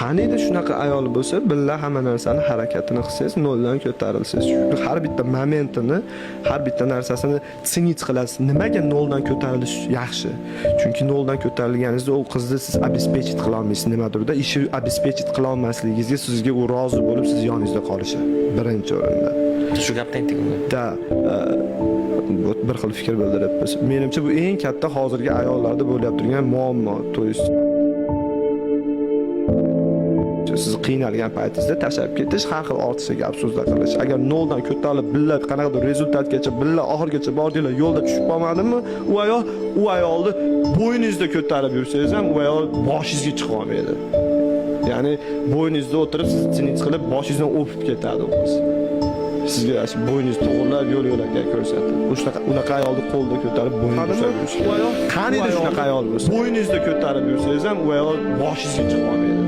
qaniydi shunaqa ayol bo'lsa, billa hamma narsani harakatini qilsangiz, noldan ko'tarilsangiz. Chunki har bitta momentini, har bitta narsasini tsinit qilasiz. Nimaga noldan ko'tarilish yaxshi? Chunki noldan ko'tarilganingizda u qizni siz обеспечить qila olmaysiz nimadirda, ishi обеспечить qila olmasligingizga sizga u rozi bo'lib siz yoningizda qolishi birinchi o'rinda. Shu gapni aytdik unda. Da bir xil fikr bildiryapmiz. Menimcha bu eng katta hozirgi ayollarda bo'layotgan turgan muammo. To есть siz qiynalgan paytingizda tashlab ketish, har xil ortiqcha gap so'zlar qilish. Agar noldan ko'tarilib billa qanaqadir rezultatgacha billa oxirgacha bordinglar, yo'lda tushib qolmadimi, u ayolni bo'yningizda ko'tarib yursangiz ham u ayol boshingizga chiqa olmaydi. Ya'ni bo'yningizda o'tirib siz tinch qilib boshingizdan o'pib ketadi u qiz. Sizga shu bo'yningizni to'g'rilab yo'l-yo'lakay ko'rsatdi. Unaqa ayolni qo'lda ko'tarib bo'yningizga ushlab yurish. Qaniydi shunaqa ayol bo'lsa, bo'yningizda ko'tarib yursangiz ham u ayol boshingizga chiqa olmaydi.